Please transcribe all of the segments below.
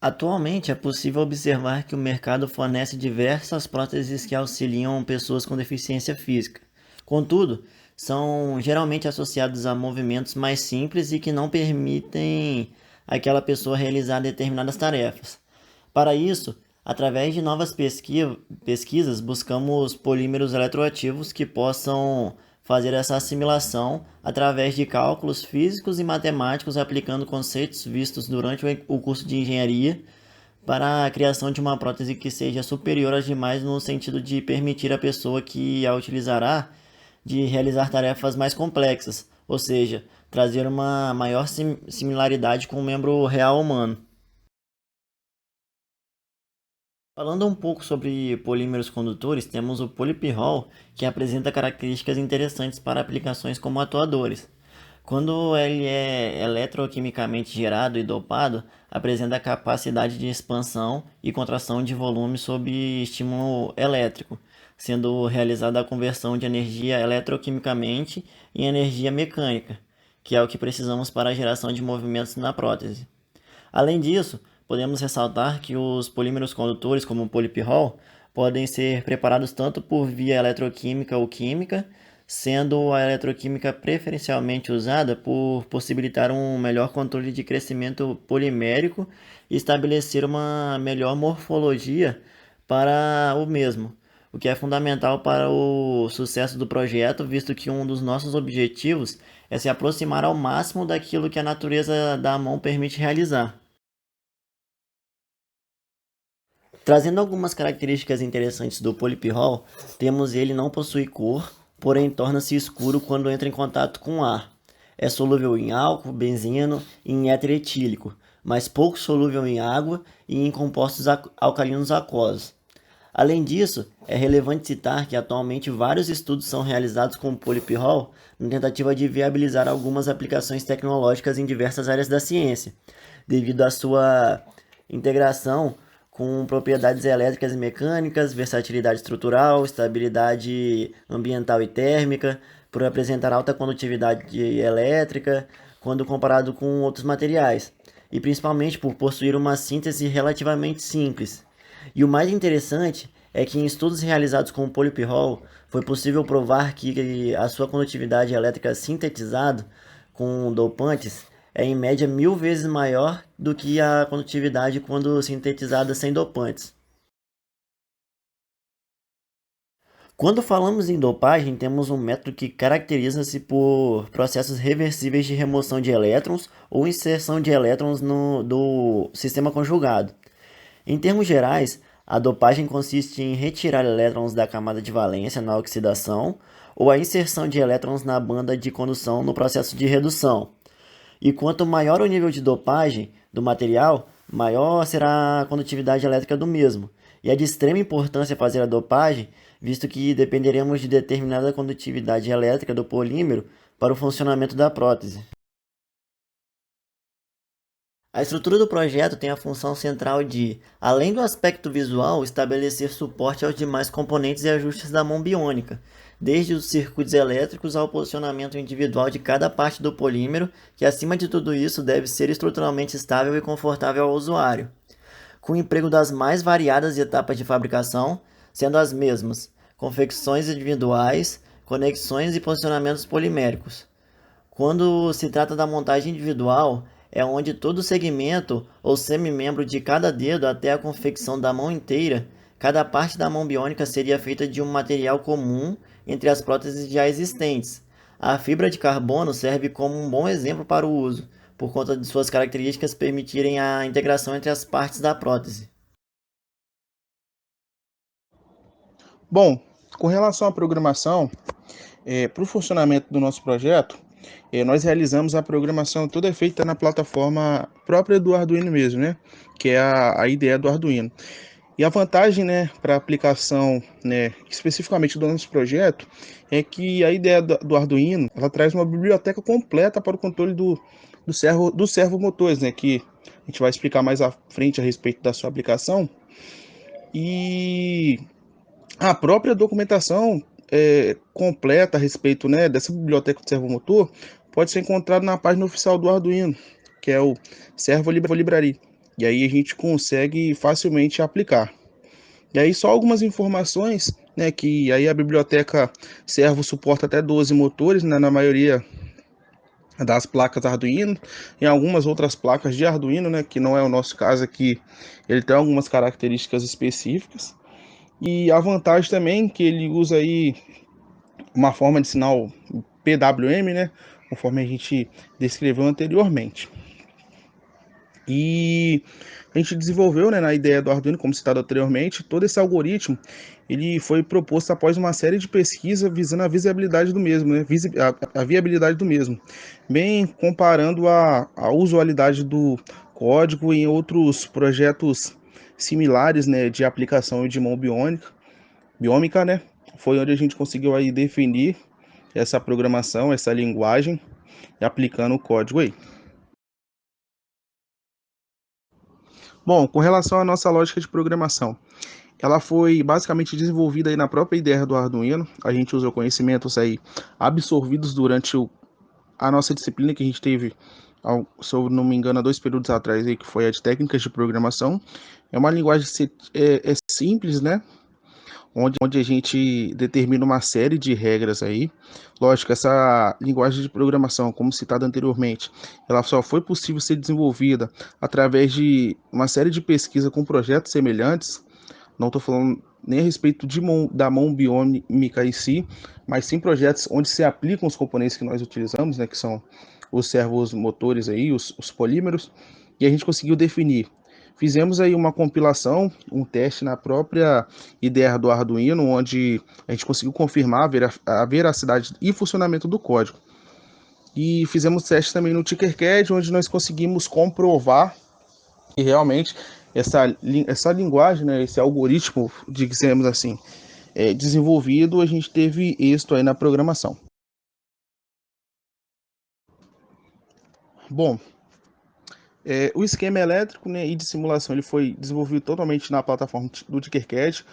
Atualmente, é possível observar que o mercado fornece diversas próteses que auxiliam pessoas com deficiência física. Contudo, são geralmente associados a movimentos mais simples e que não permitem aquela pessoa realizar determinadas tarefas. Para isso, através de novas pesquisas, buscamos polímeros eletroativos que possam fazer essa assimilação através de cálculos físicos e matemáticos, aplicando conceitos vistos durante o curso de engenharia para a criação de uma prótese que seja superior às demais no sentido de permitir à pessoa que a utilizará de realizar tarefas mais complexas, ou seja, trazer uma maior similaridade com o membro real humano. Falando um pouco sobre polímeros condutores, temos o polipirrol, que apresenta características interessantes para aplicações como atuadores. Quando ele é eletroquimicamente gerado e dopado, apresenta a capacidade de expansão e contração de volume sob estímulo elétrico, sendo realizada a conversão de energia eletroquimicamente em energia mecânica, que é o que precisamos para a geração de movimentos na prótese. Além disso, podemos ressaltar que os polímeros condutores, como o polipirrol, podem ser preparados tanto por via eletroquímica ou química, sendo a eletroquímica preferencialmente usada por possibilitar um melhor controle de crescimento polimérico e estabelecer uma melhor morfologia para o mesmo, o que é fundamental para o sucesso do projeto, visto que um dos nossos objetivos é se aproximar ao máximo daquilo que a natureza da mão permite realizar. Trazendo algumas características interessantes do polipirrol, temos ele não possui cor, porém torna-se escuro quando entra em contato com ar. É solúvel em álcool, benzeno e em éter etílico, mas pouco solúvel em água e em compostos alcalinos aquosos. Além disso, é relevante citar que atualmente vários estudos são realizados com polipirrol na tentativa de viabilizar algumas aplicações tecnológicas em diversas áreas da ciência, devido à sua integração com propriedades elétricas e mecânicas, versatilidade estrutural, estabilidade ambiental e térmica, por apresentar alta condutividade elétrica quando comparado com outros materiais, e principalmente por possuir uma síntese relativamente simples. E o mais interessante é que em estudos realizados com o polipirrol foi possível provar que a sua condutividade elétrica sintetizada com dopantes é em média 1000 vezes maior do que a condutividade quando sintetizada sem dopantes. Quando falamos em dopagem, temos um método que caracteriza-se por processos reversíveis de remoção de elétrons ou inserção de elétrons do sistema conjugado. Em termos gerais, a dopagem consiste em retirar elétrons da camada de valência na oxidação ou a inserção de elétrons na banda de condução no processo de redução. E quanto maior o nível de dopagem do material, maior será a condutividade elétrica do mesmo. E é de extrema importância fazer a dopagem, visto que dependeremos de determinada condutividade elétrica do polímero para o funcionamento da prótese. A estrutura do projeto tem a função central de, além do aspecto visual, estabelecer suporte aos demais componentes e ajustes da mão biônica, desde os circuitos elétricos ao posicionamento individual de cada parte do polímero, que acima de tudo isso deve ser estruturalmente estável e confortável ao usuário, com o emprego das mais variadas etapas de fabricação, sendo as mesmas confecções individuais, conexões e posicionamentos poliméricos. Quando se trata da montagem individual, é onde todo segmento ou semimembro de cada dedo até a confecção da mão inteira, cada parte da mão biônica seria feita de um material comum entre as próteses já existentes. A fibra de carbono serve como um bom exemplo para o uso, por conta de suas características permitirem a integração entre as partes da prótese. Bom, com relação à programação, para o funcionamento do nosso projeto, nós realizamos a programação toda feita na plataforma própria do Arduino mesmo, né? Que é a IDE do Arduino. E a vantagem, né, para a aplicação, né, especificamente do nosso projeto, é que a ideia do Arduino, ela traz uma biblioteca completa para o controle dos servomotores, né, que a gente vai explicar mais à frente a respeito da sua aplicação. E a própria documentação completa a respeito, né, dessa biblioteca de servomotor pode ser encontrada na página oficial do Arduino, que é o Servo Library. E aí a gente consegue facilmente aplicar. E aí só algumas informações, né, que aí a biblioteca Servo suporta até 12 motores, né, na maioria das placas Arduino, em algumas outras placas de Arduino, né, que não é o nosso caso aqui, ele tem algumas características específicas. E a vantagem também é que ele usa aí uma forma de sinal PWM, né, conforme a gente descreveu anteriormente. E a gente desenvolveu, né, na ideia do Arduino, como citado anteriormente, todo esse algoritmo, ele foi proposto após uma série de pesquisas visando a visibilidade do mesmo, né, a viabilidade do mesmo, bem comparando a usualidade do código em outros projetos similares, né, de aplicação de mão biômica, né, foi onde a gente conseguiu aí definir essa programação, essa linguagem, aplicando o código aí. Bom, com relação à nossa lógica de programação, ela foi basicamente desenvolvida aí na própria ideia do Arduino. A gente usou conhecimentos aí absorvidos durante a nossa disciplina que a gente teve, se eu não me engano, há 2 períodos atrás aí, que foi a de técnicas de programação. É uma linguagem simples, né? Onde a gente determina uma série de regras aí. Lógico, essa linguagem de programação, como citado anteriormente, ela só foi possível ser desenvolvida através de uma série de pesquisas com projetos semelhantes. Não estou falando nem a respeito da mão biômica em si, mas sim projetos onde se aplicam os componentes que nós utilizamos, né, que são os servos motores aí, os polímeros, e a gente conseguiu definir. Fizemos aí uma compilação, um teste na própria ideia do Arduino, onde a gente conseguiu confirmar a veracidade e funcionamento do código. E fizemos teste também no Tinkercad, onde nós conseguimos comprovar que realmente essa linguagem, né, esse algoritmo, digamos assim, desenvolvido, a gente teve êxito aí na programação. Bom, o esquema elétrico, né, e de simulação ele foi desenvolvido totalmente na plataforma do Tinkercad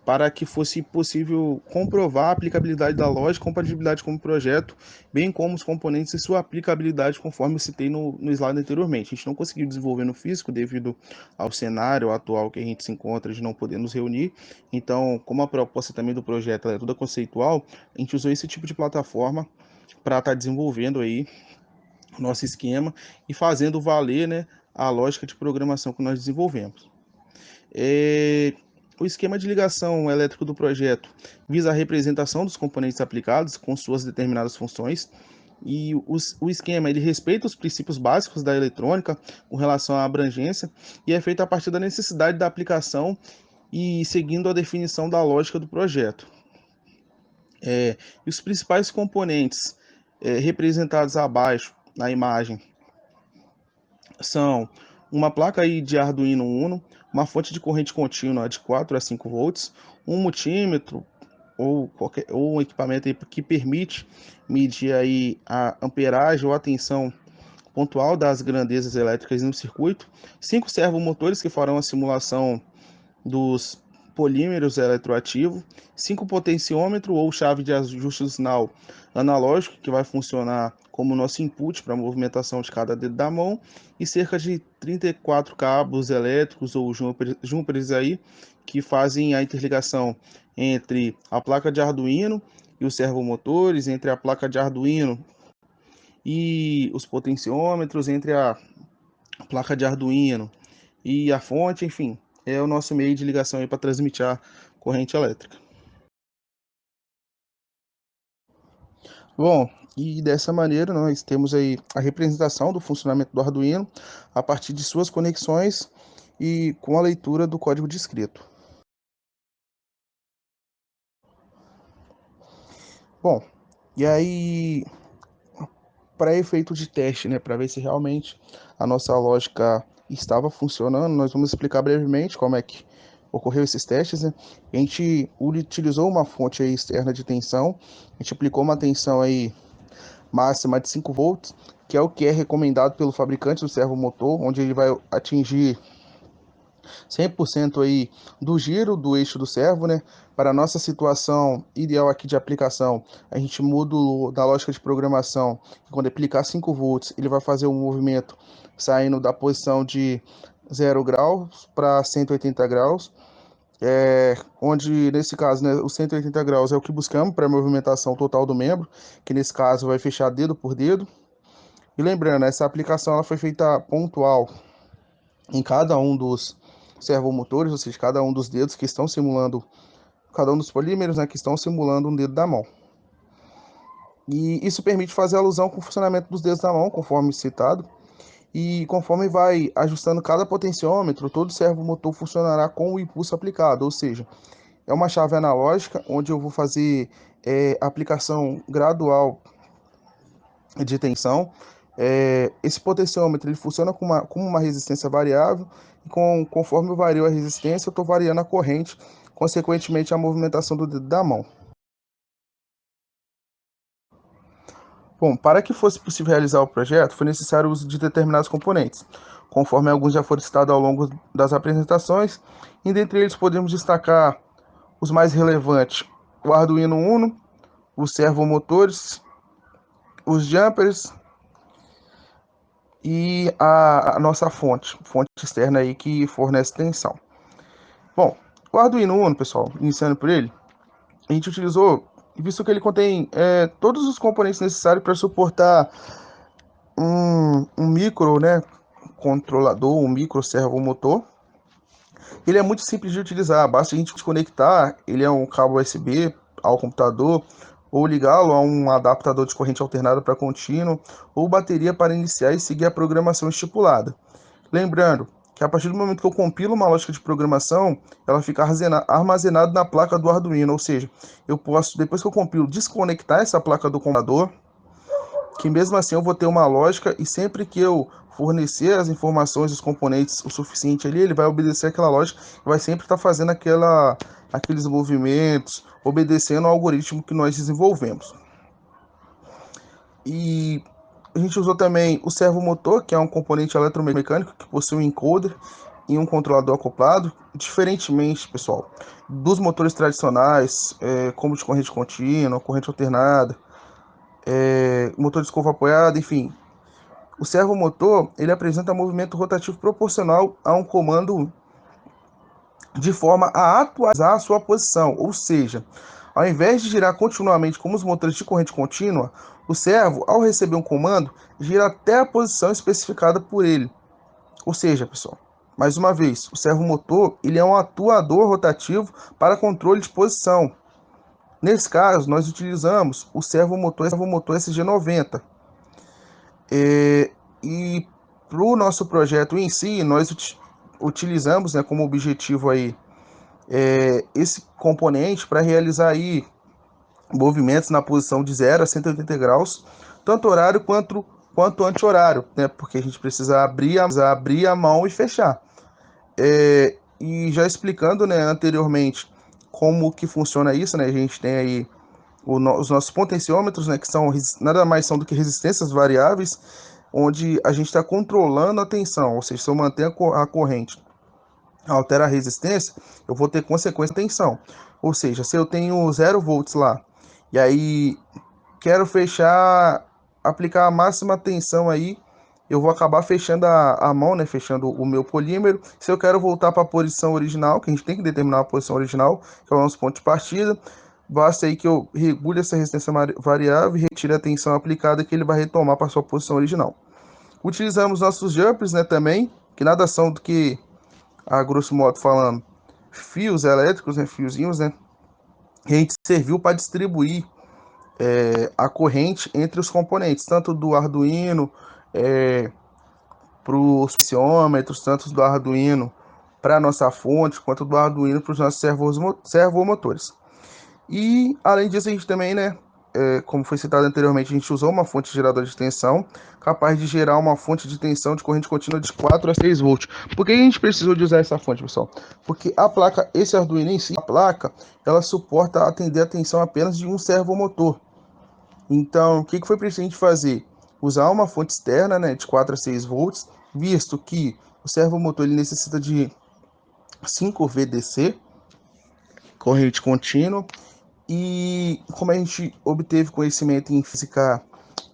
para que fosse possível comprovar a aplicabilidade da lógica, compatibilidade com o projeto, bem como os componentes e sua aplicabilidade, conforme eu citei no slide anteriormente. A gente não conseguiu desenvolver no físico devido ao cenário atual que a gente se encontra de não poder nos reunir. Então, como a proposta também do projeto é toda conceitual, a gente usou esse tipo de plataforma para estar desenvolvendo aí nosso esquema e fazendo valer, né, a lógica de programação que nós desenvolvemos. O esquema de ligação elétrico do projeto visa a representação dos componentes aplicados com suas determinadas funções, e o esquema ele respeita os princípios básicos da eletrônica com relação à abrangência e é feito a partir da necessidade da aplicação e seguindo a definição da lógica do projeto. E os principais componentes representados abaixo na imagem são uma placa aí de Arduino Uno, uma fonte de corrente contínua de 4 a 5 volts, um multímetro ou um equipamento aí que permite medir aí a amperagem ou a tensão pontual das grandezas elétricas no circuito, 5 servomotores que farão a simulação dos polímeros eletroativos, 5 potenciômetro ou chave de ajuste do sinal analógico, que vai funcionar como nosso input para a movimentação de cada dedo da mão, e cerca de 34 cabos elétricos ou jumpers aí, que fazem a interligação entre a placa de Arduino e os servomotores, entre a placa de Arduino e os potenciômetros, entre a placa de Arduino e a fonte, enfim, é o nosso meio de ligação aí para transmitir a corrente elétrica. Bom, e dessa maneira nós temos aí a representação do funcionamento do Arduino a partir de suas conexões e com a leitura do código descrito. Bom, e aí para efeito de teste, né, para ver se realmente a nossa lógica estava funcionando, nós vamos explicar brevemente como é que ocorreu esses testes, né? A gente utilizou uma fonte aí externa de tensão, a gente aplicou uma tensão aí máxima de 5 volts, que é o que é recomendado pelo fabricante do servomotor, onde ele vai atingir 100% aí do giro do eixo do servo, né? Para a nossa situação ideal aqui de aplicação, a gente muda da lógica de programação, quando aplicar 5 volts, ele vai fazer um movimento saindo da posição de 0 graus para 180 graus, onde nesse caso, né, os 180 graus é o que buscamos para a movimentação total do membro, que nesse caso vai fechar dedo por dedo. E lembrando, essa aplicação ela foi feita pontual em cada um dos servomotores, ou seja, cada um dos dedos que estão simulando, cada um dos polímeros, né, que estão simulando um dedo da mão. E isso permite fazer alusão com o funcionamento dos dedos da mão, conforme citado, e conforme vai ajustando cada potenciômetro, todo servomotor funcionará com o impulso aplicado, ou seja, é uma chave analógica onde eu vou fazer aplicação gradual de tensão. Esse potenciômetro ele funciona como uma resistência variável, e conforme eu vario a resistência, eu estou variando a corrente, consequentemente a movimentação do dedo da mão. Bom, para que fosse possível realizar o projeto, foi necessário o uso de determinados componentes, conforme alguns já foram citados ao longo das apresentações, e dentre eles podemos destacar os mais relevantes: o Arduino Uno, os servomotores, os jumpers e a nossa fonte externa aí que fornece tensão. Bom, o Arduino Uno, pessoal, iniciando por ele, a gente utilizou, visto que ele contém todos os componentes necessários para suportar um micro, né, controlador, um micro servomotor. Ele é muito simples de utilizar, basta a gente conectar, ele é um cabo USB ao computador, ou ligá-lo a um adaptador de corrente alternada para contínuo, ou bateria para iniciar e seguir a programação estipulada. Lembrando que a partir do momento que eu compilo uma lógica de programação, ela fica armazenada na placa do Arduino, ou seja, eu posso, depois que eu compilo, desconectar essa placa do computador, que mesmo assim eu vou ter uma lógica, e sempre que eu fornecer as informações, os componentes o suficiente ali, ele vai obedecer aquela lógica e vai sempre estar fazendo aqueles movimentos, obedecendo ao algoritmo que nós desenvolvemos. E a gente usou também o servomotor, que é um componente eletromecânico que possui um encoder e um controlador acoplado, diferentemente, pessoal, dos motores tradicionais, como de corrente contínua, corrente alternada, motor de escova apoiada, enfim. O servomotor ele apresenta movimento rotativo proporcional a um comando de forma a atualizar a sua posição, ou seja, ao invés de girar continuamente como os motores de corrente contínua, o servo, ao receber um comando, gira até a posição especificada por ele. Ou seja, pessoal, mais uma vez, o servomotor ele é um atuador rotativo para controle de posição. Nesse caso, nós utilizamos o servomotor SG90. E para o nosso projeto em si, nós utilizamos, né, como objetivo aí esse componente para realizar aí movimentos na posição de 0 a 180 graus, tanto horário quanto anti-horário, né, porque a gente precisa abrir a mão e fechar. E já explicando, né, anteriormente como que funciona isso, né, a gente tem aí os nossos potenciômetros, né, que são nada mais são do que resistências variáveis, onde a gente está controlando a tensão, ou seja, se eu manter a corrente, altera a resistência, eu vou ter consequência de tensão. Ou seja, se eu tenho 0 volts lá, e aí quero fechar, aplicar a máxima tensão aí, eu vou acabar fechando a mão, né, fechando o meu polímero. Se eu quero voltar para a posição original, que a gente tem que determinar a posição original, que é o nosso ponto de partida, basta aí que eu regule essa resistência variável e retire a tensão aplicada, que ele vai retomar para a sua posição original. Utilizamos nossos jumpers, né, também, que nada são do que, a grosso modo falando, fios elétricos, né, fiozinhos, né, que a gente serviu para distribuir a corrente entre os componentes, tanto do Arduino para os potenciômetros, tanto do Arduino para a nossa fonte, quanto do Arduino para os nossos servomotores. E, além disso, a gente também, né, como foi citado anteriormente, a gente usou uma fonte geradora de tensão, capaz de gerar uma fonte de tensão de corrente contínua de 4 a 6 volts. Por que a gente precisou de usar essa fonte, pessoal? Porque a placa, esse Arduino em si, a placa, ela suporta atender a tensão apenas de um servomotor. Então, o que foi preciso a gente fazer? Usar uma fonte externa, né, de 4 a 6 volts, visto que o servomotor ele necessita de 5 VDC, corrente contínua. E como a gente obteve conhecimento em física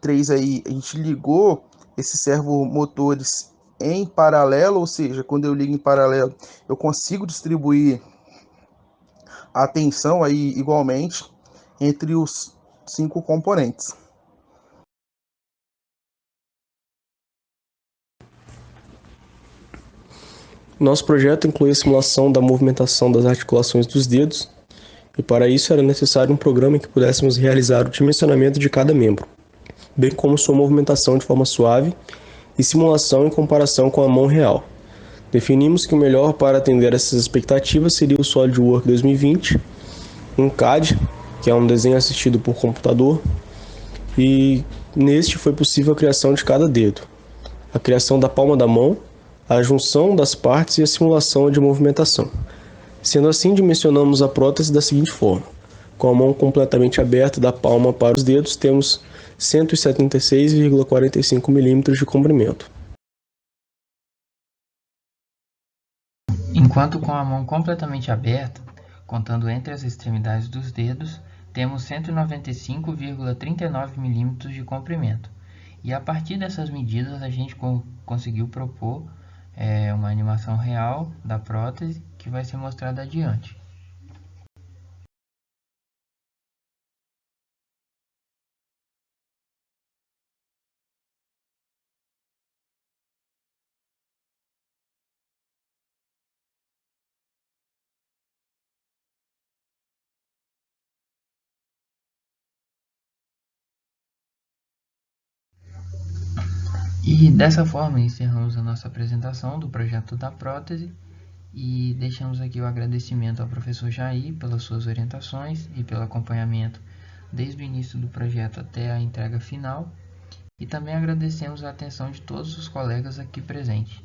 3 aí, a gente ligou esses servomotores em paralelo, ou seja, quando eu ligo em paralelo, eu consigo distribuir a tensão aí igualmente entre os 5 componentes. Nosso projeto inclui a simulação da movimentação das articulações dos dedos, e para isso era necessário um programa em que pudéssemos realizar o dimensionamento de cada membro, bem como sua movimentação de forma suave e simulação em comparação com a mão real. Definimos que o melhor para atender essas expectativas seria o SolidWorks 2020, um CAD, que é um desenho assistido por computador, e neste foi possível a criação de cada dedo, a criação da palma da mão, a junção das partes e a simulação de movimentação. Sendo assim, dimensionamos a prótese da seguinte forma: com a mão completamente aberta da palma para os dedos, temos 176,45 mm de comprimento. Enquanto com a mão completamente aberta, contando entre as extremidades dos dedos, temos 195,39 mm de comprimento. E a partir dessas medidas a gente conseguiu propor uma animação real da prótese que vai ser mostrada adiante. E dessa forma encerramos a nossa apresentação do projeto da prótese e deixamos aqui o agradecimento ao professor Jair pelas suas orientações e pelo acompanhamento desde o início do projeto até a entrega final, e também agradecemos a atenção de todos os colegas aqui presentes.